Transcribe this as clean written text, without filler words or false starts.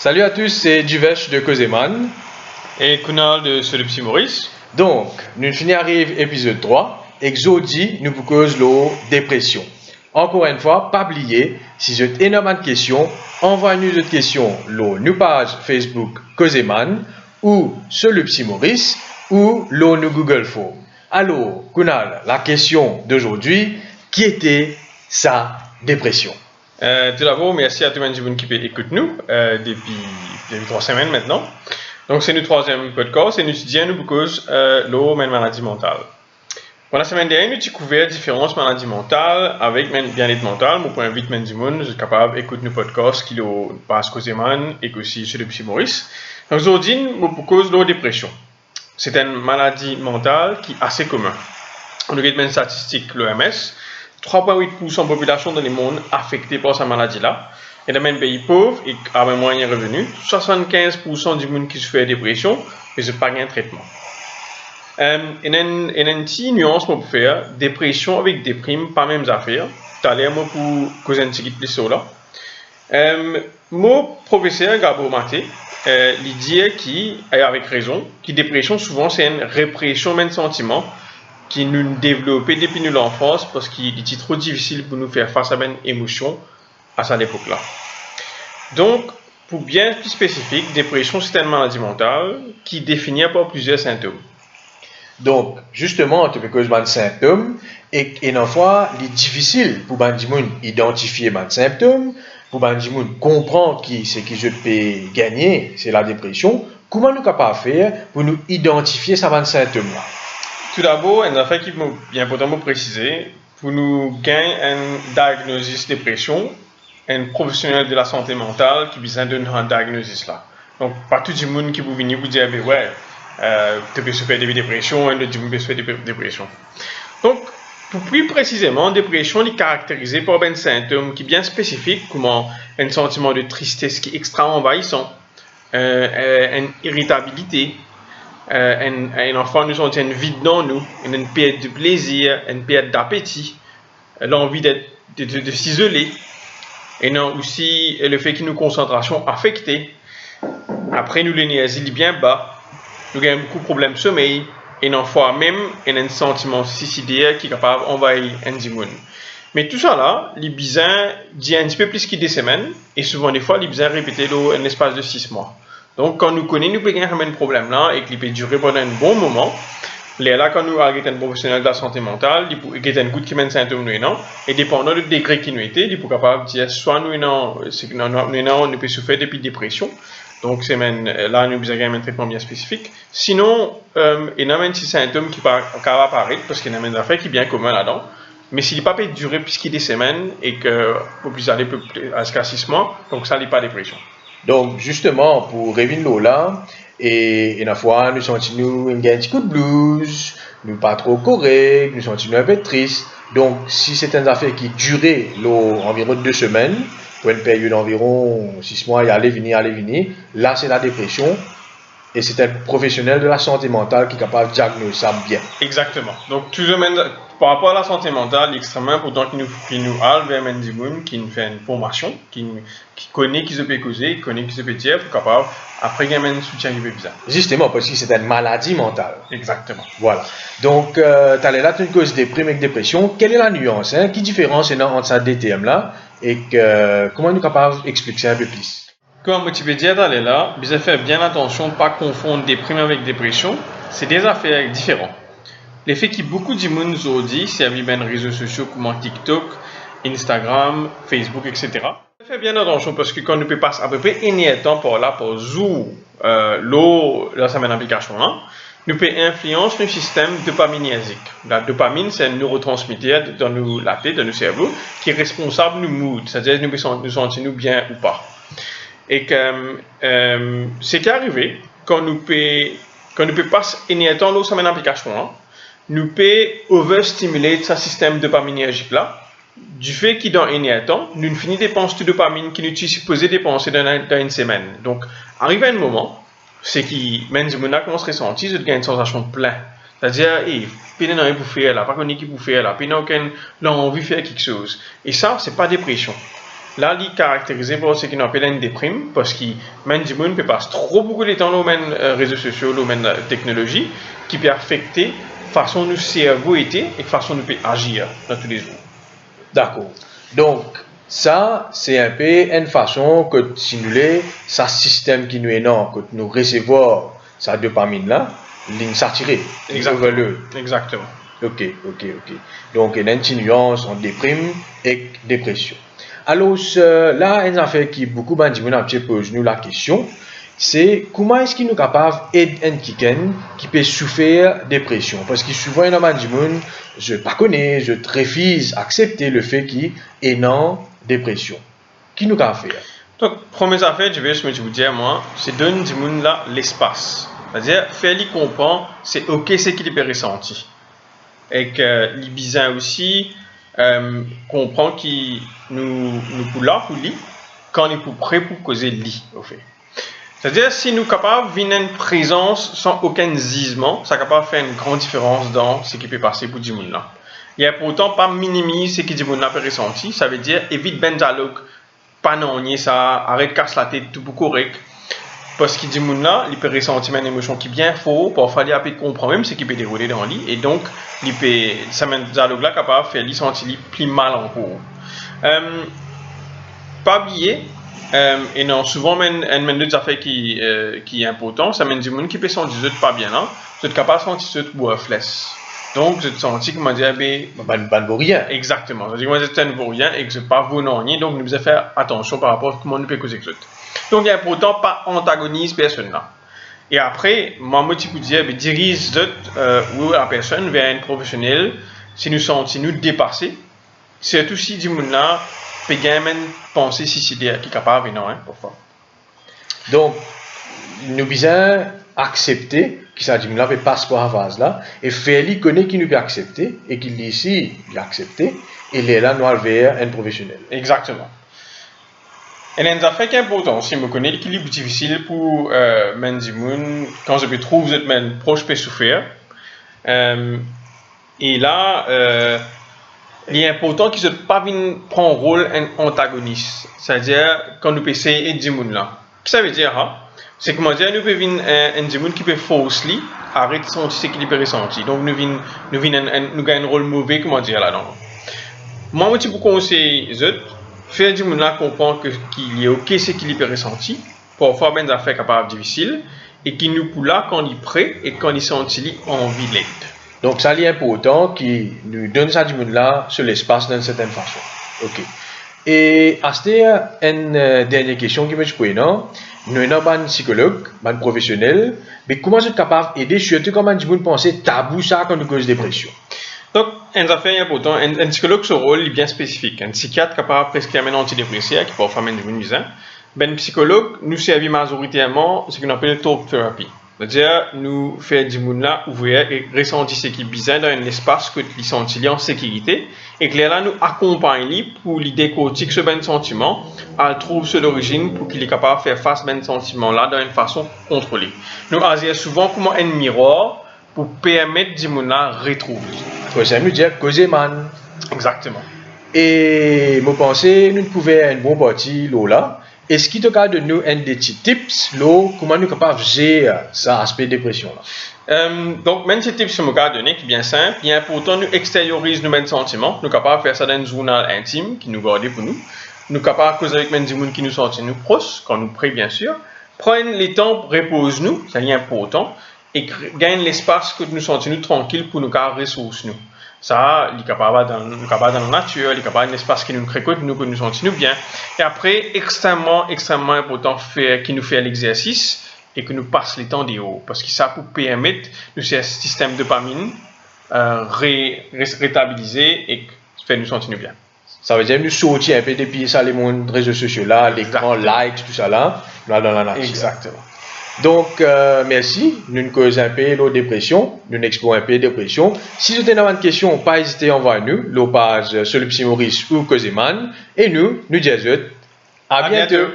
Salut à tous, c'est Duvesh de Causeman. Et Kunal de Solupsi Maurice. Donc, nous finissons arrive épisode 3. Exodi nous vous cause la dépression. Encore une fois, pas oublier, si vous avez énormément de questions, envoyez-nous d'autres questions sur nos pages Facebook Causeman ou Solupsi Maurice ou sur nos Google Forms. Alors, Kunal, la question d'aujourd'hui, qui était sa dépression? Tout d'abord, merci à tout le monde qui écoute nous depuis 3 semaines maintenant. Donc, c'est notre troisième podcast et nous étudions nous cause l'eau et maladie mentale. Pour la semaine dernière, nous avons découvert différentes maladies mentales avec bien-être mental. Mon point 8 du monde, nous sommes capables d'écouter nos podcasts qui nous passent Causeman et aussi chez le Psy Maurice. Donc, aujourd'hui, nous avons cause de la dépression. C'est une maladie mentale qui est assez commune. On a une statistique, l'OMS. 3,8% de la population dans le monde affectée par cette maladie-là. Et dans les pays pauvres et avec moyen revenu, 75% du monde qui se fait dépression, mais n'a pas de traitement. Il y a une petite nuance pour faire. Dépression avec déprime, pas même affaire. Tout à l'heure, moi, pour causer un petit peu plus sur là. Mon professeur Gabo Maté, il dit avec raison, que dépression, souvent, c'est une répression de sentiments qui nous développait depuis l'enfance parce qu'il était trop difficile pour nous faire face à une émotion à cette époque-là. Donc, pour bien plus spécifique, dépression, c'est une maladie mentale qui définit par plusieurs symptômes. Donc, justement, tu peux causer des symptômes et une fois, il est difficile pour les gens d'identifier les symptômes, pour les gens comprendre ce que je peux gagner, c'est la dépression. Comment nous sommes capables de faire pour nous identifier ces symptômes-là? Tout d'abord, une affaire qui est bien important de préciser, pour nous gagner un diagnostic de dépression, un professionnel de la santé mentale qui besoin de un diagnostic là. Donc, pas tout le monde qui vous venir vous dire, ouais, tu peux souffrir de dépression, et tu peux souffrir de dépression. Donc, pour plus précisément, dépression est caractérisée par un symptôme qui est bien spécifique, comme un sentiment de tristesse qui est extrêmement envahissant, une irritabilité, un enfant nous sent un vide dans nous, une perte de plaisir, une perte d'appétit, l'envie de s'isoler, et non aussi le fait que nos concentrations affectées. Après, nous l'énergie est bien bas, nous avons beaucoup de problèmes de sommeil, et une fois même, un sentiment suicidaire qui est capable d'envahir un monde. Mais tout ça là, les besoins dit un petit peu plus que des semaines, et souvent des fois, les besoins répétés dans un espace de 6 mois. Donc, quand nous connaissons, nous pouvons avoir un problème là et qu'il peut durer pendant un bon moment. Là, quand nous avons un professionnel de la santé mentale, il peut avoir un coup de symptômes, et dépendant du degré qui nous était, il peut capable de dire soit nous peut souffrir depuis dépression. Donc, là, nous avons un traitement bien spécifique. Sinon, il y a un petit symptôme qui peut apparaître parce qu'il y a une affaire qui est bien commun là-dedans. Mais s'il n'est pas durer plus que des semaines et que vous pouvez aller jusqu'à 6 mois, donc ça n'est pas dépression. Donc, justement, pour revenir là, et une fois, nous sentons un petit coup de blues, nous pas trop correct, nous sentons un peu triste. Donc, si c'est une affaire qui durait environ 2 semaines, pour une période d'environ 6 mois, aller venir, là, c'est la dépression. Et c'est un professionnel de la santé mentale qui est capable de diagnostiquer ça bien. Exactement. Donc, par rapport à la santé mentale, il est extrêmement important qu'il nous aille vers un monde qui nous fait une formation, qui connaît qui se peut causer, qui connaît qui se peut dire, pour capable, après, il y a un soutien qui peut bizarre. Justement, parce que c'est une maladie mentale. Exactement. Voilà. Donc, tu as là une cause déprime avec dépression. Quelle est la nuance? Quelle différence est entre ces deux termes-là? Et comment nous sommes capables d'expliquer ça un peu plus? Comme tu peux dire d'aller là, vous faire bien attention de ne pas confondre déprime avec dépression. C'est des affaires différentes. L'effet que beaucoup de monde nous ont dit, c'est avec les réseaux sociaux comme TikTok, Instagram, Facebook, etc. Faites bien attention parce que quand nous passons à peu près un temps par là, pour Zoom, là, ça met une application là, nous peut influencer le système dopaminergique. La dopamine, c'est un neurotransmetteur dans la tête, dans le cerveau, qui est responsable du mood, c'est-à-dire nous sentir bien ou pas. Et que ce qui est arrivé, quand nous peut passer un temps là, ça met une application là, nous peut overstimuler ce système dopaminergique là, du fait que dans un temps, nous finissons dépenser de dopamine qui nous est supposé dépenser dans une semaine. Donc, arrivé à un moment, c'est que même si on a commencé à ressentir, je gagne une sensation de plein. C'est-à-dire, puis il n'a rien pour faire là, pas qu'on est qui pour faire là, puis il n'a aucune envie de faire quelque chose. Et ça, c'est pas dépression. Là, il est caractérisé par ce qu'on appelle une déprime, parce que même du monde peut passer trop beaucoup de temps dans les réseaux sociaux, dans la technologie, qui peut affecter la façon dont nous cerveau était et la façon dont nous peut agir dans tous les jours. D'accord. Donc, ça, c'est un peu une façon que simuler ce système qui nous est non, que nous recevons sa dopamine là, ligne s'attirer. Exactement. Ok. Donc, il y a une nuance entre déprime et dépression. Alors, là, une affaire qui beaucoup de gens posent nous la question, c'est comment est-ce qu'il nous capable d'aider un qui peut souffrir de dépression? Parce que souvent, il y a des gens, je ne connais pas, je refuse d'accepter le fait qu'il est non dépression. Qui nous capable faire? Donc, première affaire, je vais vous dire, moi, c'est donner du monde là l'espace. C'est-à-dire, faire-lui comprendre, c'est ok, c'est qu'il peut ressentir. Et que les bizarres aussi comprend qu'il nous pour là pour lui quand il est prêt pour causer lui au fait. C'est-à-dire si nous sommes capables de une présence sans aucun gisement, ça est capable de faire une grande différence dans ce qui peut passer pour du monde là. Il y a pourtant pas minimiser ce que du monde là peut ressentir, ça veut dire évite ben dialogue, pas non ça, arrête casse la tête tout pour correct. Parce que du monde là, il peut ressentir une émotion qui est bien faux, parfois il peut comprendre même ce qui peut dérouler dans lui, et donc il peut, ça mène dialogue là capable de faire lui sentir plus mal en cours. Pas oublier, et non, souvent mène d'autres affaires qui est important, ça mène du monde qui peut sentir pas bien là, vous êtes capable de sentir worthless. Donc vous êtes senti comment dire ban pour rien. Exactement. C'est-à-dire que vous êtes un pour rien et que c'est pas vous non rien, donc nous devons faire attention par rapport à comment nous peut causer que donc, il y a pourtant pas antagonise personne là. Et après, moi, je peux dire, dirige ou la personne vers un professionnel si nous sentons dépassés. Surtout si du monde là, peut même penser si c'est qui est capable et non, parfois. Donc, nous devons accepter que ça dit là peut passer par la phase là et faire lui connaître qu'il nous peut accepter et qu'il dit ici, il a accepté et il est là nous vers un professionnel. Exactement. Et une affaire qui est importante, si je connais l'équilibre difficile pour Mendimoun, quand je trouve que mes proches peuvent souffrir. Et là, il est important qu'ils ne pas prendre rôle un antagoniste. C'est-à-dire, quand nous pouvons essayer d'aider les là. Ce que ça veut dire, c'est comment dire, nous pouvons un Dimoun qui peut forcer arrêter de sentir ce qu'il peut ressentir. Donc, nous gagnons un rôle mauvais, comment dire là-dedans. Moi, je vous conseille, faire du monde là comprendre qu'il est ok ce qu'il peut ressentir pour faire des affaires capables difficiles et qu'il nous pour là quand il est prêt et quand il sent envie de l'aide. Donc ça est important qu'il nous donne ça du monde là sur l'espace d'une certaine façon. Ok. Et à cette une dernière question qui me pose non, nous sommes un psychologue, un professionnel, mais comment êtes capable d'aider surtout quand du monde penser tabou ça quand nous cause dépression? Donc, une affaire importante, un psychologue, son rôle est bien spécifique. Un psychiatre capable de prescrire un antidépresseur qui peut faire une misère. Ben, psychologue, nous servons majoritairement ce qu'on appelle talk therapy. C'est-à-dire, nous faisons du monde là ouvrir et ressentir ce qui est bizarre dans un espace que ils sont en sécurité. Et que là, nous accompagnons pour lui décortiquer ce ben sentiment, à trouver ce l'origine pour qu'il est capable de faire face à ben sentiment là d'une façon contrôlée. Nous agissons souvent comme un miroir pour permettre du monde là retrouver. Ça veut dire causer man. Exactement. Et je pense nous pouvons un bon parti là. Est-ce qu'il te de nous un des petits tips là, comment nous capables de gérer ça aspect dépression là? Donc même ces tips que je vais donner qui est bien simple, il est important nous extérioriser nos sentiments, nous capables de faire ça dans un journal intime qui nous garde pour nous. Nous capables de causer avec des gens qui nous sentent nous proches quand nous prêts bien sûr. Prendre les temps repose nous, c'est important. Et gagne l'espace que nous sentons tranquille pour nous garder ressources nous. Ça, il est capable dans la nature, il est capable d'un espace qui nous crée que nous sentons bien. Et après, extrêmement important qu'il nous fait l'exercice et que nous passe les temps des hauts. Parce que ça peut permettre nous ce système de dopamine réstabiliser et faire nous sentir bien. Ça veut dire nous sortir un peu depuis ça les réseaux sociaux là, les grands likes, tout ça là dans la nature. Exactement. Donc, merci. Nous causons un peu de dépression. Nous explorons un peu de dépression. Si vous avez une question, pas hésiter à envoyer nous, la page sur le Psy Maurice ou Causeman. Et nous disons à bientôt.